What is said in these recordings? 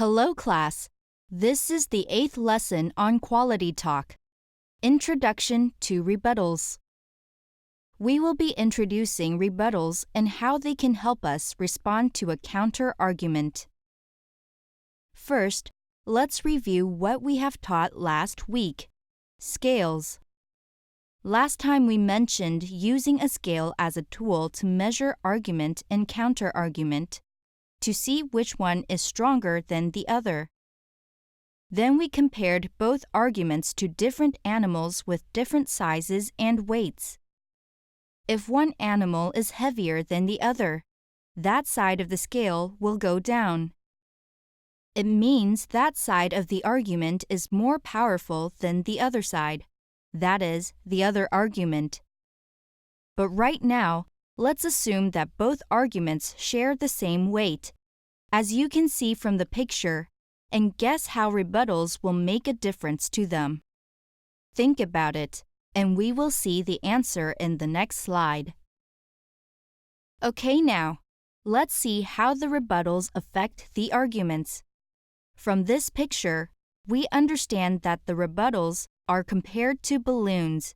Hello, class. This is the 8th lesson on Quality Talk. Introduction to Rebuttals. We will be introducing rebuttals and how they can help us respond to a counter-argument. First, let's review what we have taught last week. Scales. Last time we mentioned using a scale as a tool to measure argument and counter-argument, to see which one is stronger than the other. Then we compared both arguments to different animals with different sizes and weights. If one animal is heavier than the other, that side of the scale will go down. It means that side of the argument is more powerful than the other side, that is, the other argument. But right now, let's assume that both arguments share the same weight, as you can see from the picture, and guess how rebuttals will make a difference to them. Think about it, and we will see the answer in the next slide. Okay, now, let's see how the rebuttals affect the arguments. From this picture, we understand that the rebuttals are compared to balloons.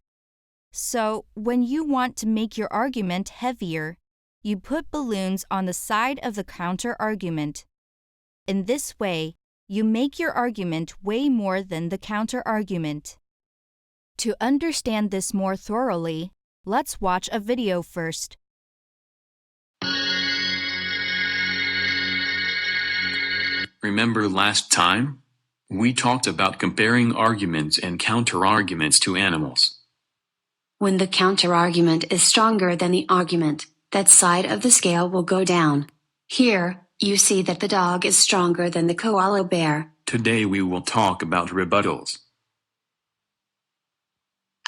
So, when you want to make your argument heavier, you put balloons on the side of the counter-argument. In this way, you make your argument weigh more than the counter-argument. To understand this more thoroughly, let's watch a video first. Remember last time? We talked about comparing arguments and counter-arguments to animals. When the counter-argument is stronger than the argument, that side of the scale will go down. Here, you see that the dog is stronger than the koala bear. Today we will talk about rebuttals.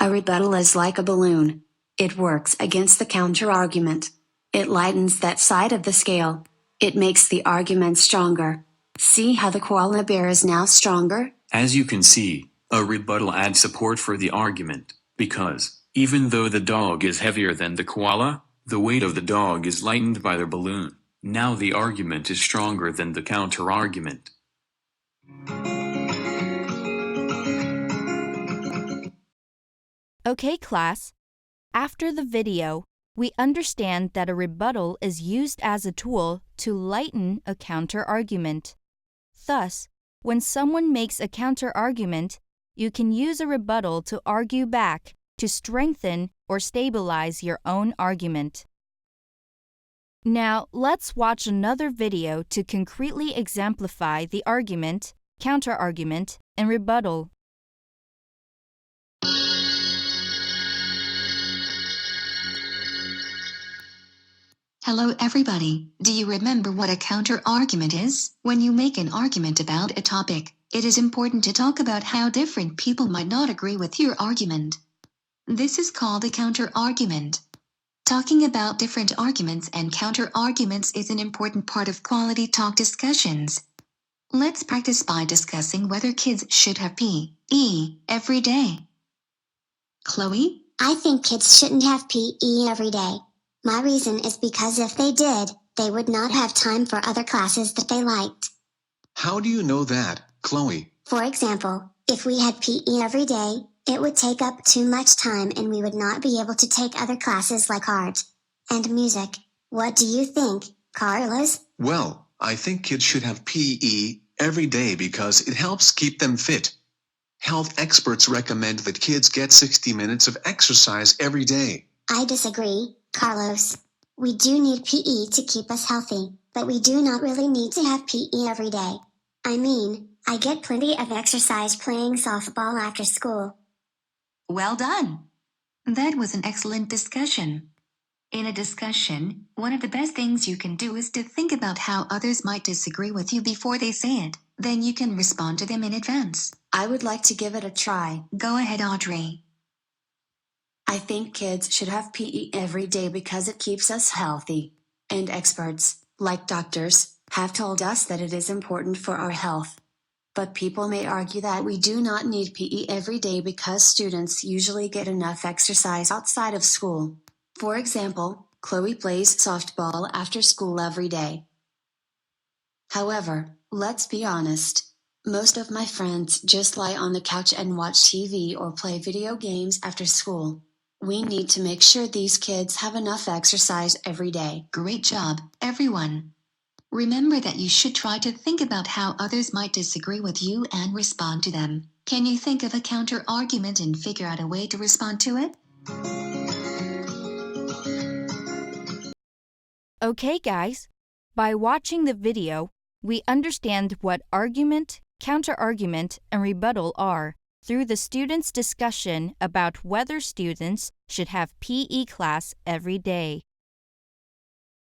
A rebuttal is like a balloon. It works against the counter-argument. It lightens that side of the scale. It makes the argument stronger. See how the koala bear is now stronger? As you can see, a rebuttal adds support for the argument, because, even though the dog is heavier than the koala, the weight of the dog is lightened by the balloon. Now the argument is stronger than the counter-argument. Okay, class. After the video, we understand that a rebuttal is used as a tool to lighten a counter-argument. Thus, when someone makes a counter-argument, you can use a rebuttal to argue back, to strengthen or stabilize your own argument. Now, let's watch another video to concretely exemplify the argument, counter-argument, and rebuttal. Hello everybody, do you remember what a counter-argument is? When you make an argument about a topic, it is important to talk about how different people might not agree with your argument. This is called a counter-argument. Talking about different arguments and counter-arguments is an important part of quality talk discussions. Let's practice by discussing whether kids should have PE every day. Chloe? I think kids shouldn't have PE every day. My reason is because if they did, they would not have time for other classes that they liked. How do you know that, Chloe? For example, if we had PE every day, it would take up too much time and we would not be able to take other classes like art and music. What do you think, Carlos? Well, I think kids should have PE every day because it helps keep them fit. Health experts recommend that kids get 60 minutes of exercise every day. I disagree, Carlos. We do need PE to keep us healthy, but we do not really need to have PE every day. I mean, I get plenty of exercise playing softball after school. Well done! That was an excellent discussion. In a discussion, one of the best things you can do is to think about how others might disagree with you before they say it. Then you can respond to them in advance. I would like to give it a try. Go ahead, Audrey. I think kids should have PE every day because it keeps us healthy. And experts, like doctors, have told us that it is important for our health. But people may argue that we do not need PE every day because students usually get enough exercise outside of school. For example, Chloe plays softball after school every day. However, let's be honest. Most of my friends just lie on the couch and watch TV or play video games after school. We need to make sure these kids have enough exercise every day. Great job, everyone. Remember that you should try to think about how others might disagree with you and respond to them. Can you think of a counter-argument and figure out a way to respond to it? Okay, guys. By watching the video, we understand what argument, counter-argument, and rebuttal are through the students' discussion about whether students should have PE class every day.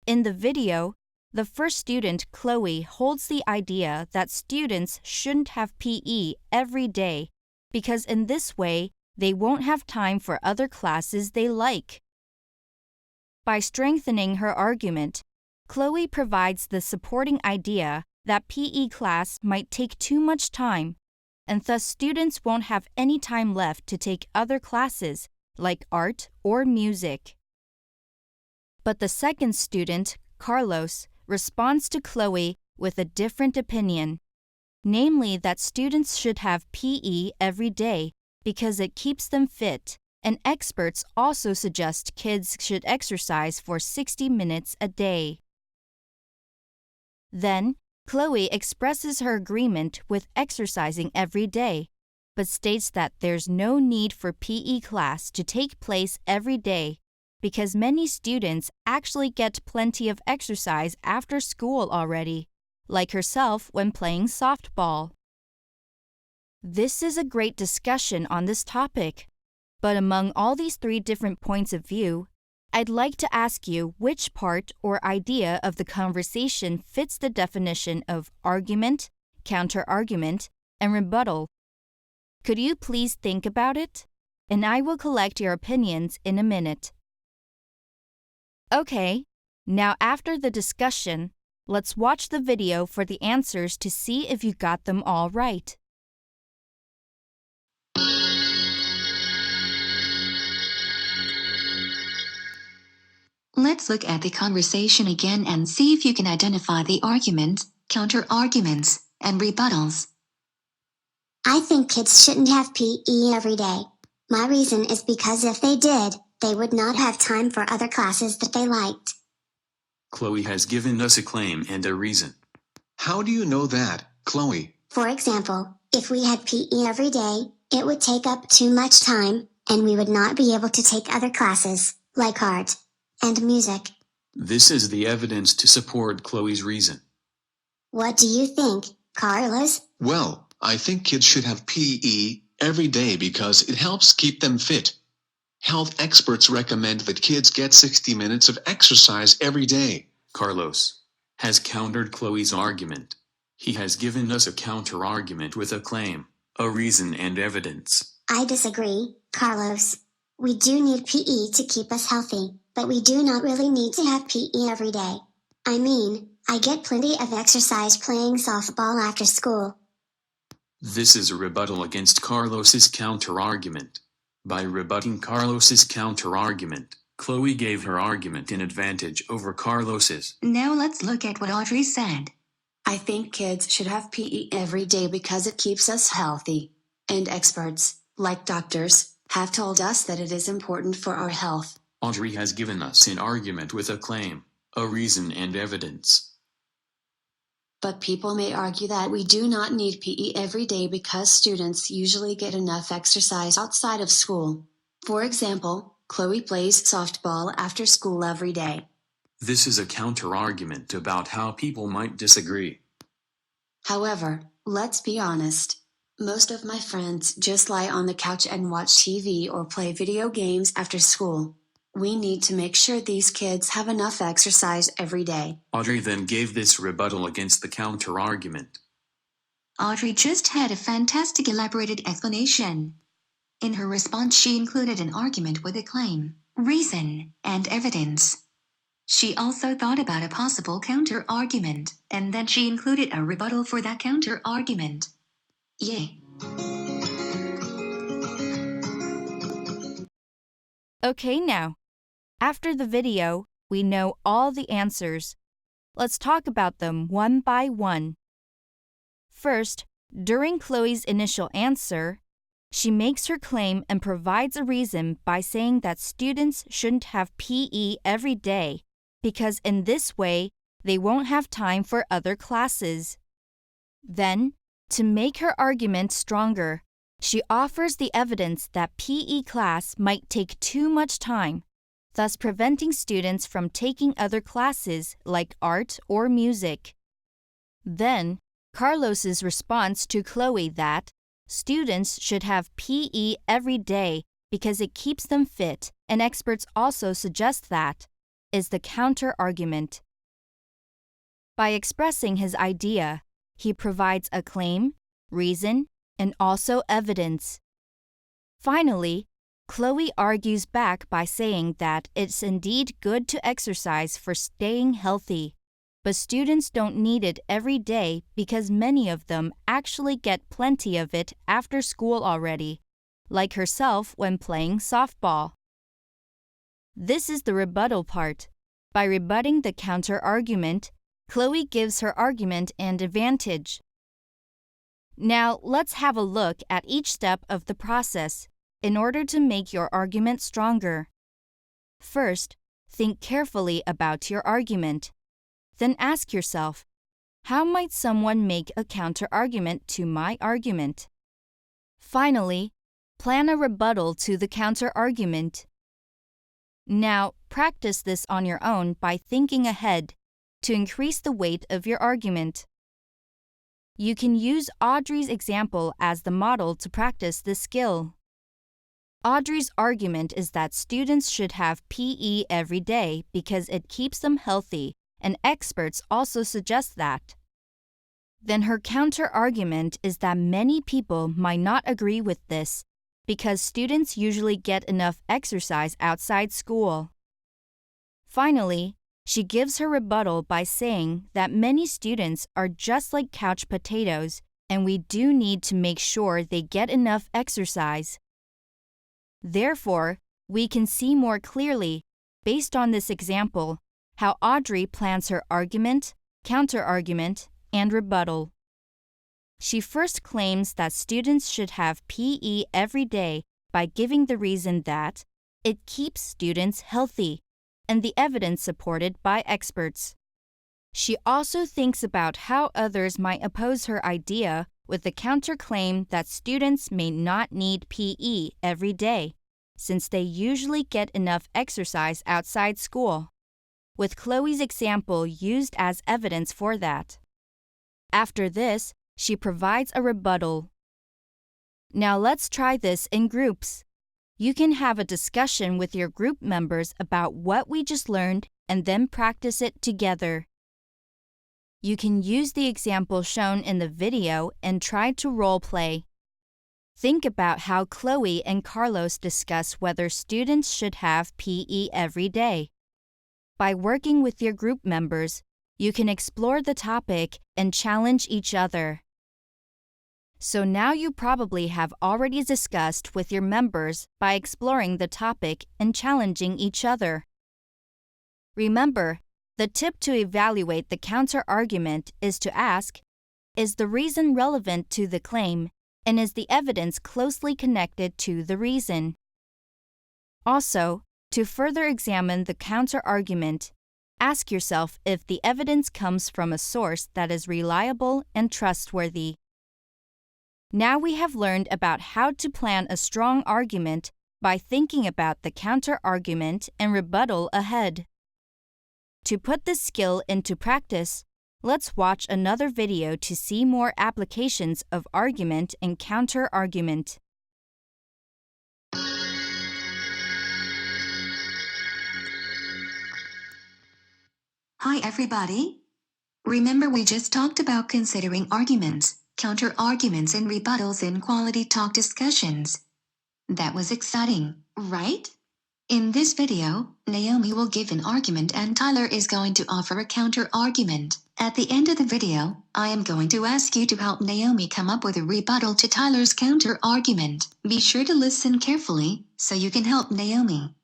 In the video, the first student, Chloe, holds the idea that students shouldn't have PE every day because in this way, they won't have time for other classes they like. By strengthening her argument, Chloe provides the supporting idea that PE class might take too much time, and thus students won't have any time left to take other classes like art or music. But the second student, Carlos, responds to Chloe with a different opinion, namely that students should have PE every day because it keeps them fit, and experts also suggest kids should exercise for 60 minutes a day. Then, Chloe expresses her agreement with exercising every day, but states that there's no need for PE class to take place every day because many students actually get plenty of exercise after school already, like herself when playing softball. This is a great discussion on this topic, but among all these three different points of view, I'd like to ask you which part or idea of the conversation fits the definition of argument, counter-argument, and rebuttal. Could you please think about it? And I will collect your opinions in a minute. Okay, now after the discussion, let's watch the video for the answers to see if you got them all right. Let's look at the conversation again and see if you can identify the argument, counter-arguments, and rebuttals. I think kids shouldn't have PE every day. My reason is because if they did, they would not have time for other classes that they liked. Chloe has given us a claim and a reason. How do you know that, Chloe? For example, if we had PE every day, it would take up too much time, and we would not be able to take other classes, like art and music. This is the evidence to support Chloe's reason. What do you think, Carlos? Well, I think kids should have PE every day because it helps keep them fit. Health experts recommend that kids get 60 minutes of exercise every day. Carlos has countered Chloe's argument. He has given us a counter-argument with a claim, a reason and evidence. I disagree, Carlos. We do need PE to keep us healthy, but we do not really need to have PE every day. I mean, I get plenty of exercise playing softball after school. This is a rebuttal against Carlos's counter-argument. By rebutting Carlos's counter-argument, Chloe gave her argument an advantage over Carlos's. Now let's look at what Audrey said. I think kids should have PE every day because it keeps us healthy. And experts, like doctors, have told us that it is important for our health. Audrey has given us an argument with a claim, a reason and evidence. But people may argue that we do not need PE every day because students usually get enough exercise outside of school. For example, Chloe plays softball after school every day. This is a counter-argument about how people might disagree. However, let's be honest. Most of my friends just lie on the couch and watch TV or play video games after school. We need to make sure these kids have enough exercise every day. Audrey then gave this rebuttal against the counter-argument. Audrey just had a fantastic elaborated explanation. In her response, she included an argument with a claim, reason, and evidence. She also thought about a possible counter-argument, and then she included a rebuttal for that counter-argument. Yay! Okay now, after the video, we know all the answers. Let's talk about them one by one. First, during Chloe's initial answer, she makes her claim and provides a reason by saying that students shouldn't have PE every day because in this way, they won't have time for other classes. Then, to make her argument stronger, she offers the evidence that PE class might take too much time, thus preventing students from taking other classes like art or music. Then, Carlos's response to Chloe that students should have PE every day because it keeps them fit, and experts also suggest that, is the counter-argument. By expressing his idea, he provides a claim, reason, and also evidence. Finally, Chloe argues back by saying that it's indeed good to exercise for staying healthy, but students don't need it every day because many of them actually get plenty of it after school already, like herself when playing softball. This is the rebuttal part. By rebutting the counter-argument, Chloe gives her argument an advantage. Now, let's have a look at each step of the process in order to make your argument stronger. First, think carefully about your argument. Then ask yourself, how might someone make a counter-argument to my argument? Finally, plan a rebuttal to the counter-argument. Now, practice this on your own by thinking ahead to increase the weight of your argument. You can use Audrey's example as the model to practice this skill. Audrey's argument is that students should have PE every day because it keeps them healthy, and experts also suggest that. Then her counter-argument is that many people might not agree with this because students usually get enough exercise outside school. Finally, she gives her rebuttal by saying that many students are just like couch potatoes and we do need to make sure they get enough exercise. Therefore, we can see more clearly, based on this example, how Audrey plans her argument, counter-argument, and rebuttal. She first claims that students should have PE every day by giving the reason that it keeps students healthy, and the evidence supported by experts. She also thinks about how others might oppose her idea with the counterclaim that students may not need PE every day, since they usually get enough exercise outside school, with Chloe's example used as evidence for that. After this, she provides a rebuttal. Now let's try this in groups. You can have a discussion with your group members about what we just learned and then practice it together. You can use the example shown in the video and try to role play. Think about how Chloe and Carlos discuss whether students should have PE every day. By working with your group members, you can explore the topic and challenge each other. So now you probably have already discussed with your members by exploring the topic and challenging each other. Remember, the tip to evaluate the counter-argument is to ask, is the reason relevant to the claim, and is the evidence closely connected to the reason? Also, to further examine the counter-argument, ask yourself if the evidence comes from a source that is reliable and trustworthy. Now we have learned about how to plan a strong argument by thinking about the counter-argument and rebuttal ahead. To put this skill into practice, let's watch another video to see more applications of argument and counter-argument. Hi everybody. Remember we just talked about considering arguments, counter-arguments and rebuttals in quality talk discussions. That was exciting, right? In this video, Naomi will give an argument and Tyler is going to offer a counter-argument. At the end of the video, I am going to ask you to help Naomi come up with a rebuttal to Tyler's counter-argument. Be sure to listen carefully, so you can help Naomi.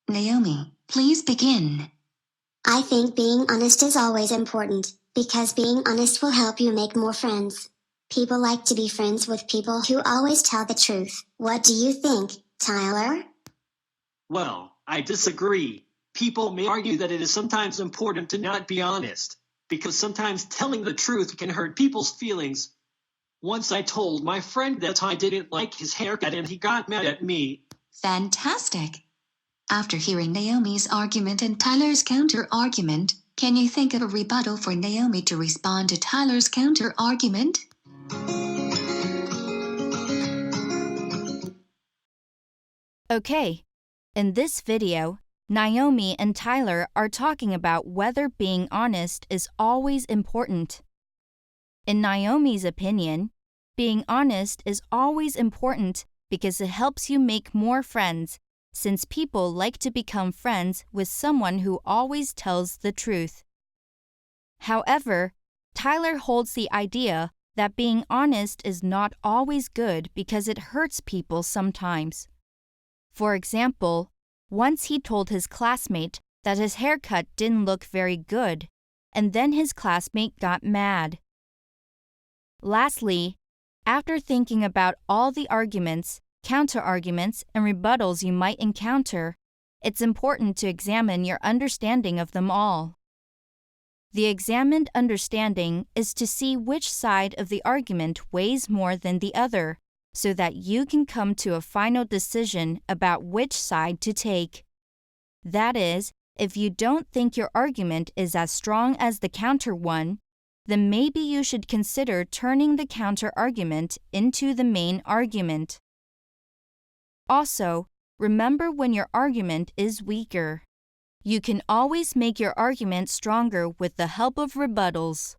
Naomi, please begin. I think being honest is always important, because being honest will help you make more friends. People like to be friends with people who always tell the truth. What do you think, Tyler? Well, I disagree. People may argue that it is sometimes important to not be honest, because sometimes telling the truth can hurt people's feelings. Once I told my friend that I didn't like his haircut and he got mad at me. Fantastic. After hearing Naomi's argument and Tyler's counter-argument, can you think of a rebuttal for Naomi to respond to Tyler's counter-argument? Okay, in this video, Naomi and Tyler are talking about whether being honest is always important. In Naomi's opinion, being honest is always important because it helps you make more friends, since people like to become friends with someone who always tells the truth. However, Tyler holds the idea that being honest is not always good because it hurts people sometimes. For example, once he told his classmate that his haircut didn't look very good, and then his classmate got mad. Lastly, after thinking about all the arguments, counter-arguments, and rebuttals you might encounter, it's important to examine your understanding of them all. The examined understanding is to see which side of the argument weighs more than the other, so that you can come to a final decision about which side to take. That is, if you don't think your argument is as strong as the counter one, then maybe you should consider turning the counter-argument into the main argument. Also, remember when your argument is weaker. You can always make your argument stronger with the help of rebuttals.